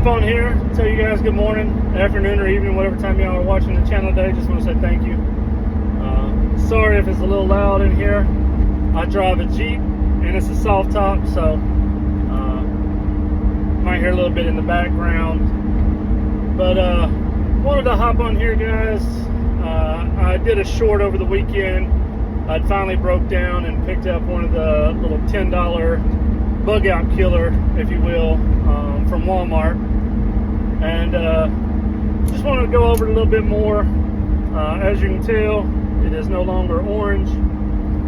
hop on here, tell you guys good morning, afternoon, or evening, whatever time y'all are watching the channel today. Just want to say thank you. Sorry if it's a little loud in here. I drive a Jeep and it's a soft top, so you might hear a little bit in the background. But wanted to hop on here, guys. I did a short over the weekend. I'd finally broke down and picked up one of the little $10 bug out killer, if you will, from Walmart, and just wanted to go over it a little bit more. As you can tell, it is no longer orange.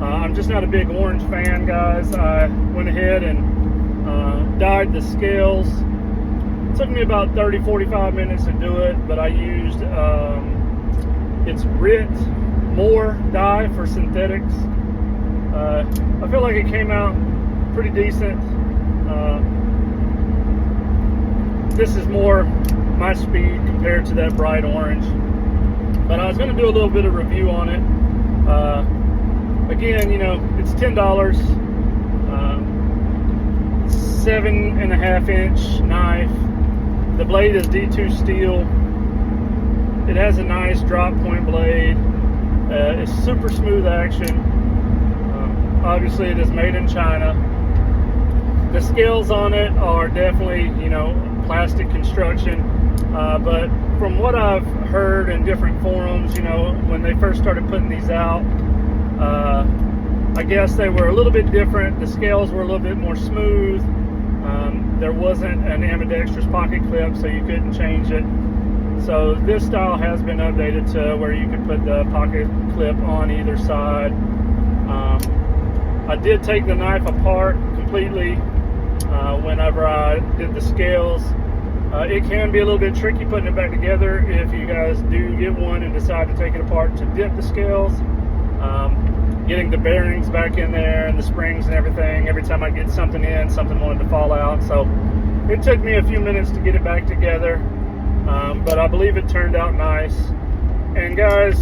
I'm just not a big orange fan, guys. I went ahead and dyed the scales. It took me about 30-45 minutes to do it, but I used it's Rit More dye for synthetics. I feel like it came out pretty decent. This is more my speed compared to that bright orange, but I was going to do a little bit of review on it. Again, you know, it's $10, 7.5 inch knife. The blade is D2 steel. It has a nice drop point blade. It's super smooth action. Obviously, it is made in China. The scales on it are definitely, you know, plastic construction. But from what I've heard in different forums, you know, when they first started putting these out, I guess they were a little bit different. The scales were a little bit more smooth. There wasn't an ambidextrous pocket clip, so you couldn't change it. So this style has been updated to where you can put the pocket clip on either side. I did take the knife apart completely whenever I did the scales. It can be a little bit tricky putting it back together if you guys do get one and decide to take it apart to dip the scales. Getting the bearings back in there and the springs and everything. Every time I get something in, something wanted to fall out. So it took me a few minutes to get it back together. But I believe it turned out nice. And guys,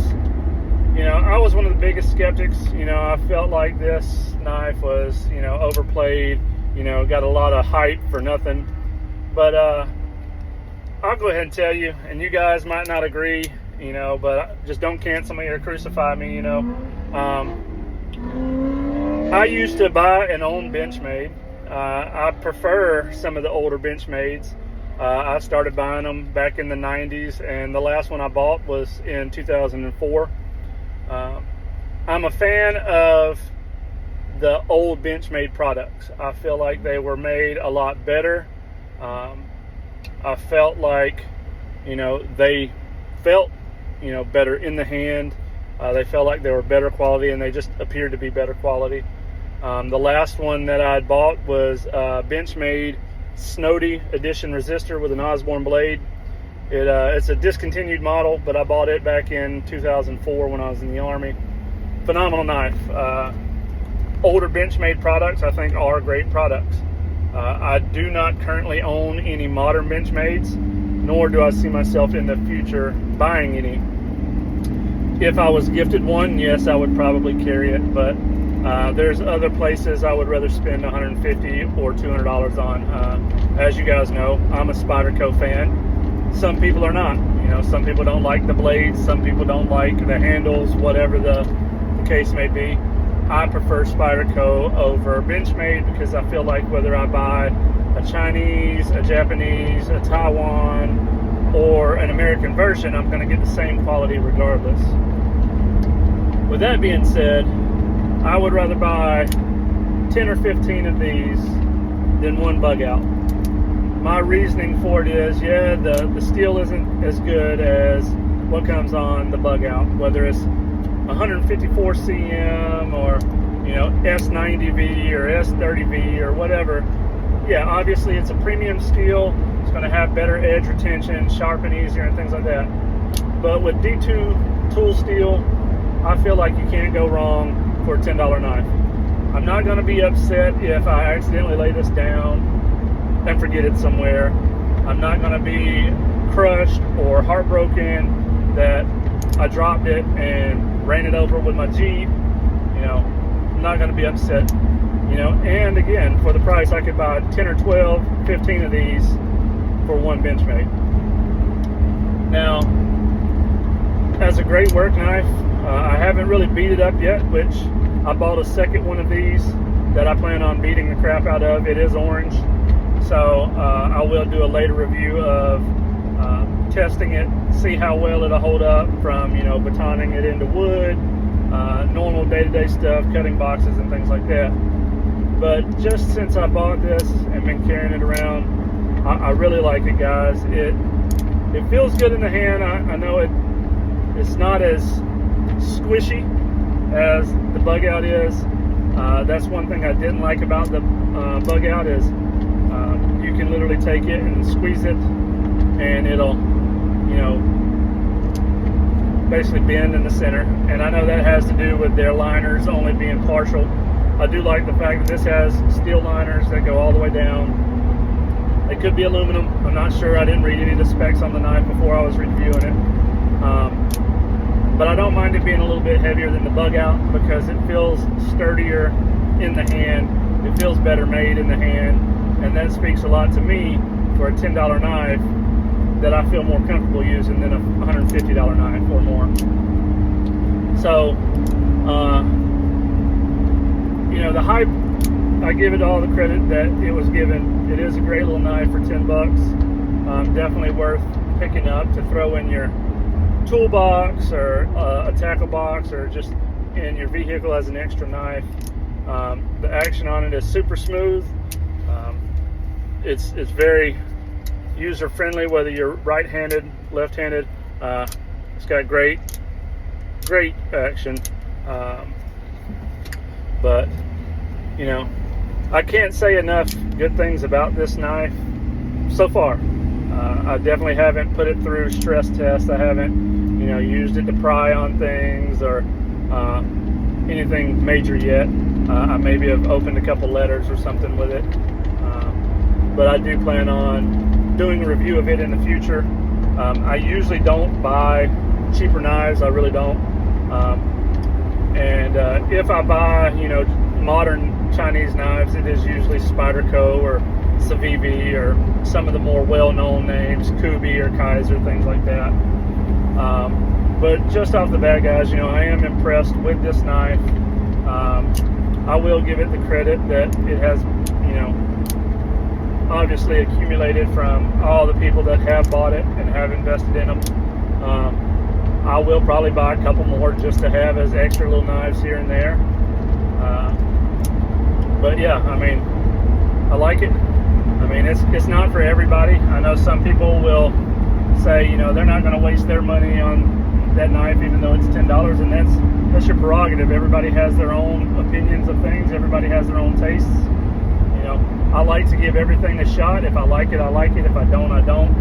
you know, I was one of the biggest skeptics. You know, I felt like this knife was, you know, overplayed, you know, got a lot of hype for nothing. But I'll go ahead and tell you, and you guys might not agree, you know, but just don't cancel me or crucify me, you know. I used to buy and own Benchmade. I prefer some of the older Benchmades. I started buying them back in the 90s, and the last one I bought was in 2004. I'm a fan of the old Benchmade products. I feel like they were made a lot better. I felt like, you know, they felt, you know, better in the hand. They felt like they were better quality, and they just appeared to be better quality. The last one that I bought was Benchmade Snowdy Edition resistor with an Osborne blade. It's a discontinued model, but I bought it back in 2004 when I was in the Army. Phenomenal knife. Older Benchmade products, I think, are great products. I do not currently own any modern Benchmades, nor do I see myself in the future buying any. If I was gifted one, yes, I would probably carry it, but there's other places I would rather spend $150 or $200 on. As you guys know, I'm a Spyderco fan. Some people are not. You know, some people don't like the blades, some people don't like the handles, whatever the case may be. I prefer Spyderco over Benchmade because I feel like whether I buy a Chinese, a Japanese, a Taiwan, or an American version, I'm going to get the same quality regardless. With that being said, I would rather buy 10 or 15 of these than one bug out. My reasoning for it is, yeah, the steel isn't as good as what comes on the bug out, whether it's 154 cm or, you know, S90V or S30V or whatever. Yeah, obviously it's a premium steel. It's going to have better edge retention, sharpen easier, and things like that. But with D2 tool steel, I feel like you can't go wrong for a $10 knife. I'm not going to be upset if I accidentally lay this down and forget it somewhere. I'm not going to be crushed or heartbroken that I dropped it and ran it over with my Jeep. You know, I'm not going to be upset. You know, and again, for the price, I could buy 10 or 12, 15 of these for one Benchmade. Now, as a great work knife, I haven't really beat it up yet, which I bought a second one of these that I plan on beating the crap out of. It is orange, so I will do a later review of testing it, see how well it'll hold up from, batoning it into wood, normal day-to-day stuff, cutting boxes and things like that. But just since I bought this and been carrying it around, I really like it, guys. It feels good in the hand. I know it's not as squishy as the bugout is. That's one thing I didn't like about the bugout is you can literally take it and squeeze it and it'll basically bend in the center. And I know that has to do with their liners only being partial. I do like the fact that this has steel liners that go all the way down. They could be aluminum. I'm not sure. I didn't read any of the specs on the knife before I was reviewing it. But I don't mind it being a little bit heavier than the bugout because it feels sturdier in the hand. It feels better made in the hand. And that speaks a lot to me for a $10 knife that I feel more comfortable using than a $150 knife or more. So, the hype, I give it all the credit that it was given. It is a great little knife for 10 bucks. Definitely worth picking up to throw in your toolbox or a tackle box or just in your vehicle as an extra knife. The action on it is super smooth. It's very user friendly whether you're right-handed, left-handed. It's got great action. But I can't say enough good things about this knife so far. I definitely haven't put it through stress tests. I haven't, used it to pry on things or anything major yet. I maybe have opened a couple letters or something with it. But I do plan on doing a review of it in the future. I usually don't buy cheaper knives. I really don't. And if I buy, modern Chinese knives, it is usually Spyderco or Civivi or some of the more well-known names, Kubi or Kaiser, things like that. But just off the bat, guys, I am impressed with this knife. I will give it the credit that it has, obviously accumulated from all the people that have bought it and have invested in them. I will probably buy a couple more just to have as extra little knives here and there. But yeah, I like it. It's not for everybody. I know some people will say, they're not going to waste their money on that knife even though it's $10, and that's your prerogative. Everybody has their own opinions of things. Everybody has their own tastes. I like to give everything a shot. If I like it, I like it. If I don't, I don't.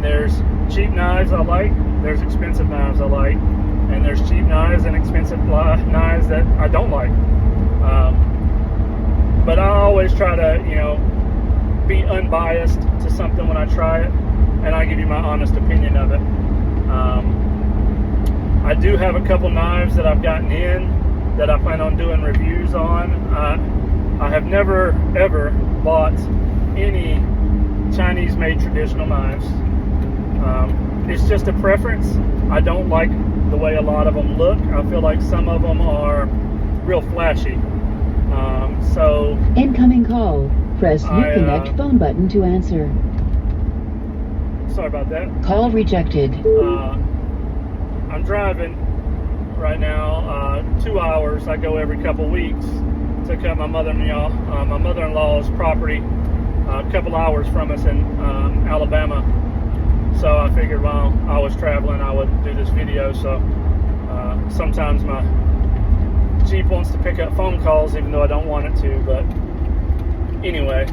There's cheap knives I like. There's expensive knives I like. And there's cheap knives and expensive knives that I don't like. But I always try to, be unbiased to something when I try it. And I give you my honest opinion of it. I do have a couple knives that I've gotten in that I plan on doing reviews on. I have never ever bought any Chinese-made traditional knives. It's just a preference. I don't like the way a lot of them look. I feel like some of them are real flashy. So incoming call. Press reconnect phone button to answer. Sorry about that. Call rejected. I'm driving right now 2 hours. I go every couple weeks to cut my mother-in-law's property a couple hours from us in Alabama. So I figured while I was traveling I would do this video. So sometimes my Jeep wants to pick up phone calls even though I don't want it to, but anyway,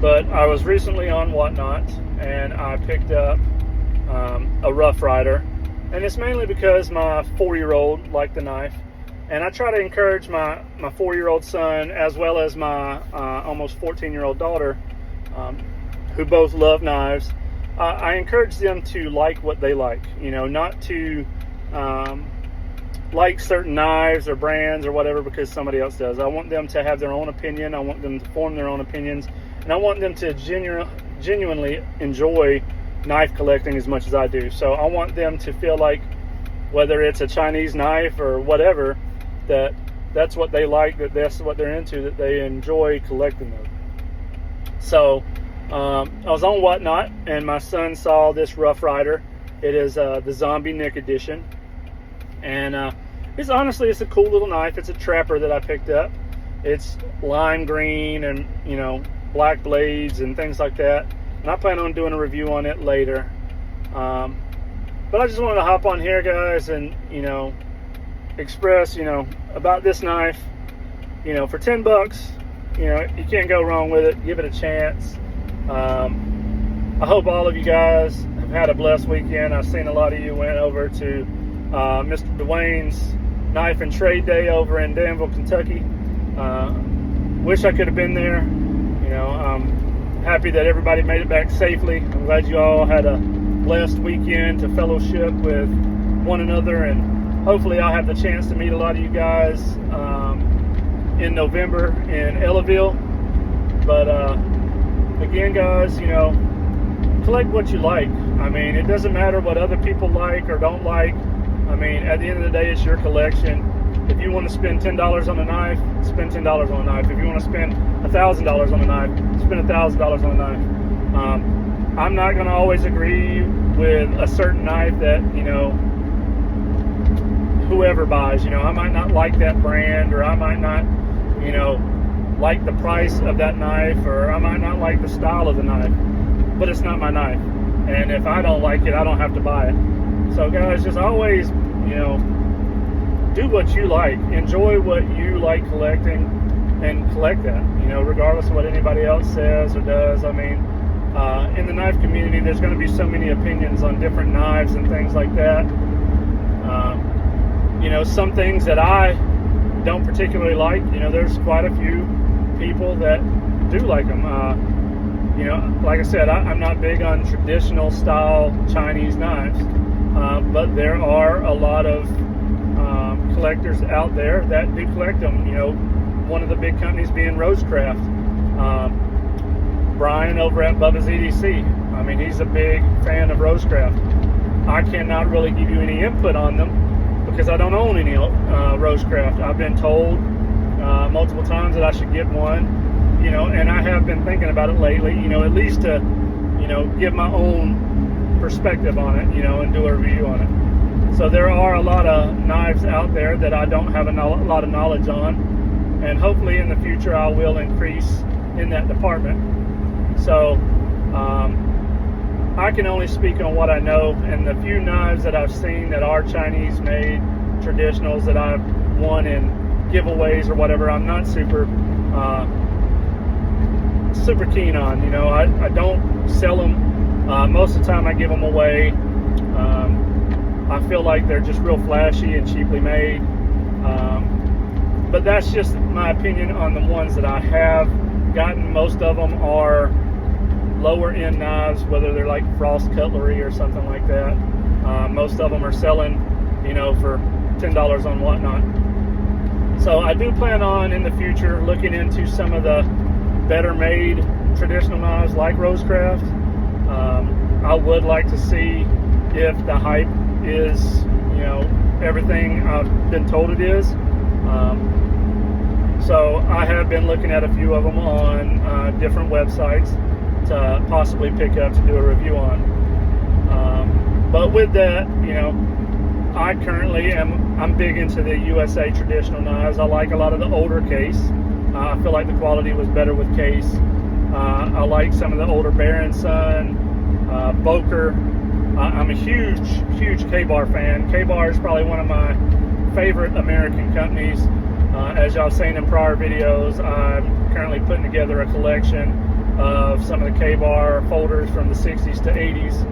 but I was recently on Whatnot and I picked up a Rough Rider, and it's mainly because my 4-year-old liked the knife, and I try to encourage my 4-year-old son as well as my almost 14-year-old daughter, who both love knives. I encourage them to like what they like, not to like certain knives or brands or whatever because somebody else does. I want them to have their own opinion. I want them to form their own opinions, and I want them to genuinely enjoy knife collecting as much as I do. So I want them to feel like, whether it's a Chinese knife or whatever, that's what they like, that's what they're into, that they enjoy collecting them. So I was on Whatnot, and my son saw this Rough Rider. It is the Zombie Nick edition, and it's a cool little knife. It's a trapper that I picked up. It's lime green and, you know, black blades and things like that, and I plan on doing a review on it later. But I just wanted to hop on here, guys, and, you know, express, you know, about this knife. You know, for $10, you know, you can't go wrong with it. Give it a chance. I hope all of you guys have had a blessed weekend. I've seen a lot of you went over to Mr. Dwayne's Knife and Trade Day over in Danville, Kentucky. Wish I could have been there. You know, I'm happy that everybody made it back safely. I'm glad you all had a blessed weekend to fellowship with one another, and hopefully I'll have the chance to meet a lot of you guys in November in Ellaville. But again, guys, you know, collect what you like. I mean, it doesn't matter what other people like or don't like. I mean, at the end of the day, it's your collection. If you want to spend $10 on a knife, spend $10 on a knife. If you want to spend $1,000 on a knife, spend $1,000 on a knife. I'm not going to always agree with a certain knife that, you know, whoever buys. You know, I might not like that brand, or I might not, you know, like the price of that knife, or I might not like the style of the knife, but it's not my knife. And if I don't like it, I don't have to buy it. So guys, just always, you know, do what you like. Enjoy what you like collecting, and collect that, you know, regardless of what anybody else says or does. I mean, in the knife community, there's going to be so many opinions on different knives and things like that. You know, some things that I don't particularly like, you know, there's quite a few people that do like them. You know, like I said, I'm not big on traditional style Chinese knives, but there are a lot of collectors out there that do collect them. You know, one of the big companies being Rosecraft. Brian over at Bubba's EDC. I mean, he's a big fan of Rosecraft. I cannot really give you any input on them because I don't own any Rosecraft. I've been told multiple times that I should get one, you know, and I have been thinking about it lately, you know, at least to, you know, give my own perspective on it, you know, and do a review on it. So there are a lot of knives out there that I don't have a lot of knowledge on, and hopefully in the future I will increase in that department. So I can only speak on what I know, and the few knives that I've seen that are Chinese made traditionals that I've won in giveaways or whatever, I'm not super keen on. You know, I don't sell them. Most of the time I give them away. I feel like they're just real flashy and cheaply made. But that's just my opinion on the ones that I have gotten. Most of them are lower end knives, whether they're like Frost Cutlery or something like that. Most of them are selling, you know, for $10 on Whatnot. So I do plan on in the future looking into some of the better made traditional knives like Rosecraft. I would like to see if the hype is, you know, everything I've been told it is. So I have been looking at a few of them on different websites to possibly pick up to do a review on. But with that, you know, I currently I'm big into the USA traditional knives. I like a lot of the older case. I feel like the quality was better with case. I like some of the older Baron Son, Boker. I'm a huge K-Bar fan. K-Bar is probably one of my favorite American companies. As y'all seen in prior videos, I'm currently putting together a collection of some of the K-Bar folders from the 60s to 80s.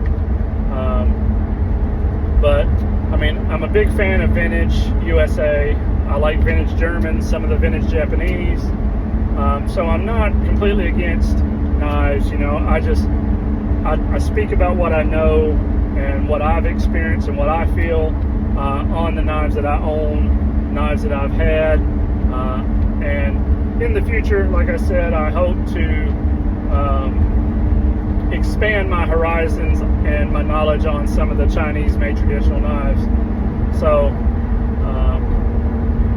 But I mean, I'm a big fan of vintage USA. I like vintage German, some of the vintage Japanese. So I'm not completely against knives. You know, I speak about what I know and what I've experienced and what I feel on the knives that I own, knives that I've had. And in the future, like I said, I hope to expand my horizons and my knowledge on some of the Chinese made traditional knives. So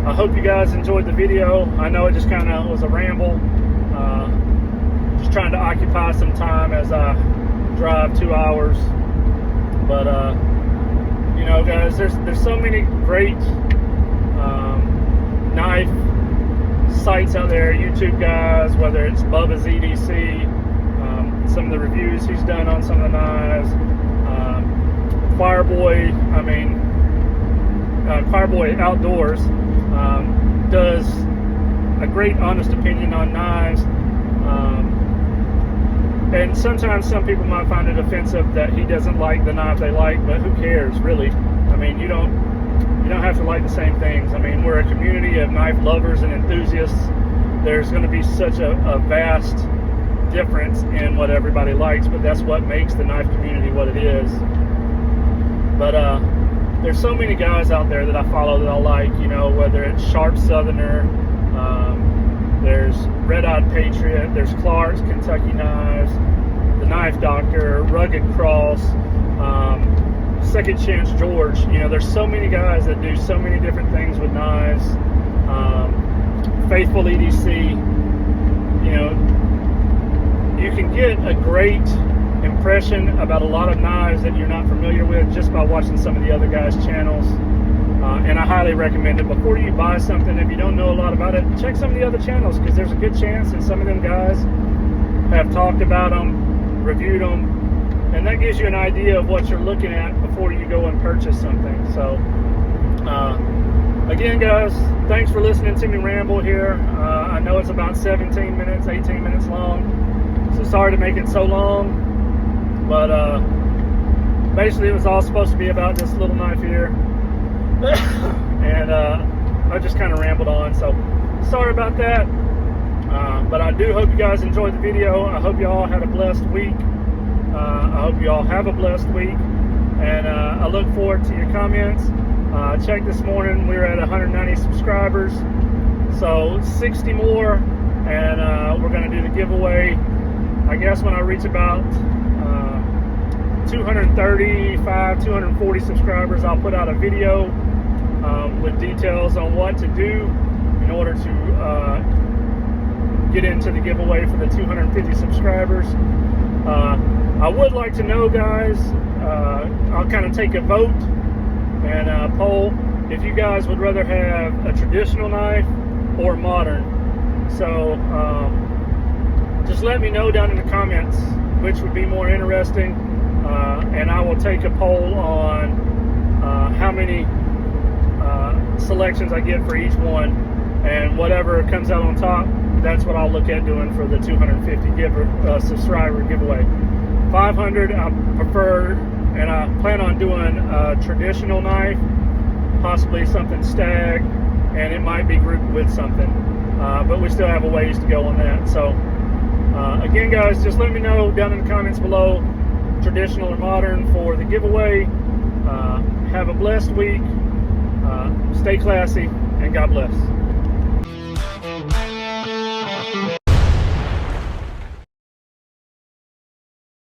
I hope you guys enjoyed the video. I know it just kind of was a ramble, just trying to occupy some time as I drive 2 hours. But you know, guys, there's so many great knife sites out there, YouTube guys, whether it's Bubba's EDC, some of the reviews he's done on some of the knives, Fireboy, Fireboy Outdoors does a great honest opinion on knives, and sometimes some people might find it offensive that he doesn't like the knife they like, but who cares, really? I mean, you don't have to like the same things. I mean, we're a community of knife lovers and enthusiasts. There's going to be such a vast difference in what everybody likes, but that's what makes the knife community what it is. But there's so many guys out there that I follow that I like, you know, whether it's Sharp Southerner, there's Red Eyed Patriot, there's Clark's Kentucky Knives, the Knife Doctor, Rugged Cross, Second Chance George. You know, there's so many guys that do so many different things with knives. Faithful EDC. You know, you can get a great impression about a lot of knives that you're not familiar with just by watching some of the other guys' channels. And I highly recommend it. Before you buy something, if you don't know a lot about it, check some of the other channels, because there's a good chance that some of them guys have talked about them, reviewed them, and that gives you an idea of what you're looking at before you go and purchase something. So again, guys, thanks for listening to me ramble here. I know it's about 17 minutes, 18 minutes long, so sorry to make it so long, but basically it was all supposed to be about this little knife here. And I just kind of rambled on, so sorry about that. But I do hope you guys enjoyed the video. I hope you all had a blessed week. I hope you all have a blessed week, and I look forward to your comments. Check this morning, we were at 190 subscribers, so 60 more, and we're going to do the giveaway. I guess when I reach about 235, 240 subscribers, I'll put out a video with details on what to do in order to get into the giveaway for the 250 subscribers. I would like to know, guys, I'll kind of take a vote and poll if you guys would rather have a traditional knife or modern. So just let me know down in the comments which would be more interesting, and I will take a poll on how many selections I get for each one, and whatever comes out on top, that's what I'll look at doing for the 250 subscriber giveaway. 500 I prefer, and I plan on doing a traditional knife, possibly something stag, and it might be grouped with something, but we still have a ways to go on that. So again, guys, just let me know down in the comments below, traditional or modern, for the giveaway. Have a blessed week, stay classy, and God bless.